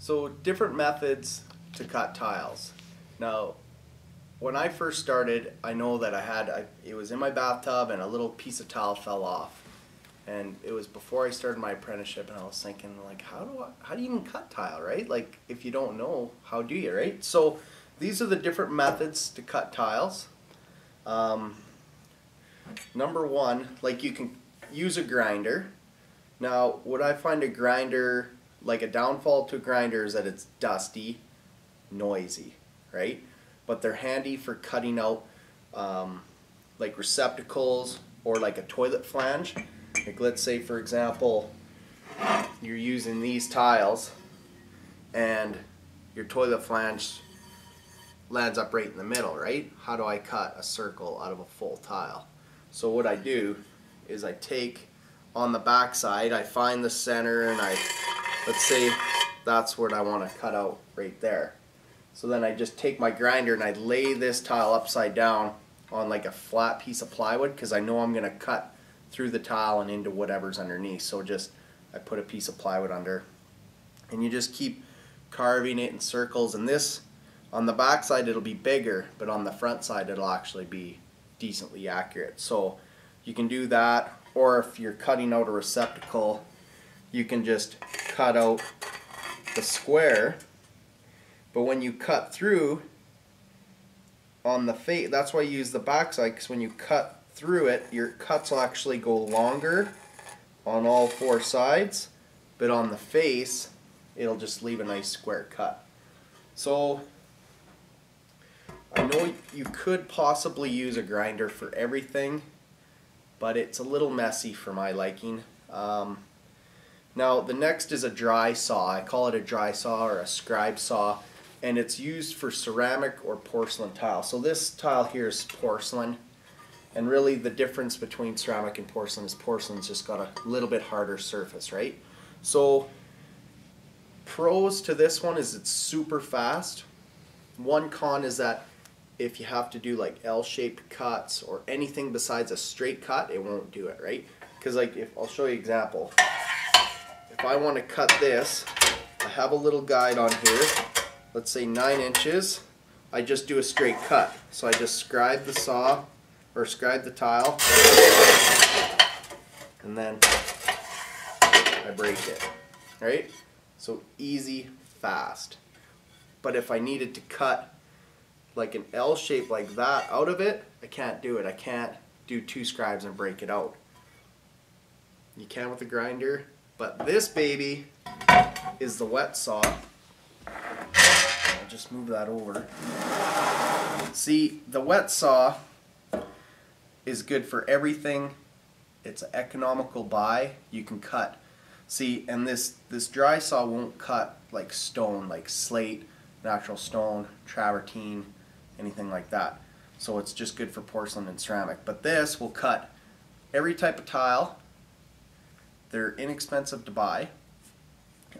So different methods to cut tiles. Now, when I first started, I know that it was in my bathtub and a little piece of tile fell off. And it was before I started my apprenticeship, and I was thinking, like, how do you even cut tile, right? Like, if you don't know, how do you, right? So these are the different methods to cut tiles. Number one, like, you can use a grinder. Now, what I find a grinder, like a downfall to a grinder, is that it's dusty, noisy, right? But they're handy for cutting out like receptacles or like a toilet flange. Like, let's say, for example, you're using these tiles and your toilet flange lands up right in the middle, right? How do I cut a circle out of a full tile? So what I do is I take on the back side, I find the center, and let's say that's what I want to cut out right there. So then I just take my grinder and I lay this tile upside down on like a flat piece of plywood, because I know I'm going to cut through the tile and into whatever's underneath. So I put a piece of plywood under, and you just keep carving it in circles. And this, on the back side, it'll be bigger, but on the front side it'll actually be decently accurate. So you can do that, or if you're cutting out a receptacle, you can just cut out the square, but when you cut through on the face, that's why you use the back side, because when you cut through it, your cuts will actually go longer on all four sides, but on the face it'll just leave a nice square cut. So I know you could possibly use a grinder for everything, but it's a little messy for my liking. Now the next is a dry saw. I call it a dry saw or a scribe saw, and it's used for ceramic or porcelain tile. So this tile here is porcelain, and really the difference between ceramic and porcelain is porcelain's just got a little bit harder surface, right? So pros to this one is it's super fast. One con is that if you have to do like L-shaped cuts or anything besides a straight cut, it won't do it, right? Because like, if I'll show you an example. If I want to cut this, I have a little guide on here, let's say 9 inches. I just do a straight cut. So I just scribe the saw, or scribe the tile, and then I break it, right? So easy, fast. But if I needed to cut like an L shape like that out of it, I can't do it. I can't do 2 scribes and break it out. You can with a grinder, but this baby is the wet saw. I'll just move that over. See, the wet saw is good for everything. It's an economical buy. You can cut. See, and this dry saw won't cut like stone, like slate, natural stone, travertine, anything like that. So it's just good for porcelain and ceramic. But this will cut every type of tile. They're inexpensive to buy.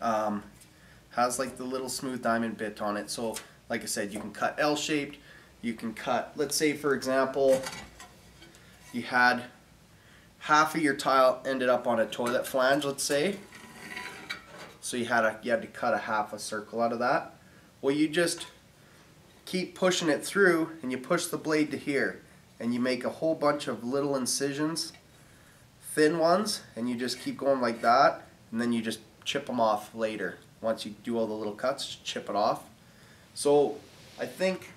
Has like the little smooth diamond bit on it. So like I said, you can cut L-shaped. You can cut, let's say for example, you had half of your tile ended up on a toilet flange, let's say. So you had to cut a half a circle out of that. Well, you just keep pushing it through, and you push the blade to here, and you make a whole bunch of little incisions, thin ones, and you just keep going like that, and then you just chip them off later. Once you do all the little cuts, just chip it off. So I think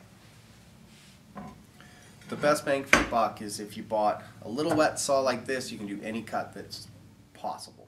the best bang for your buck is if you bought a little wet saw like this. You can do any cut that's possible.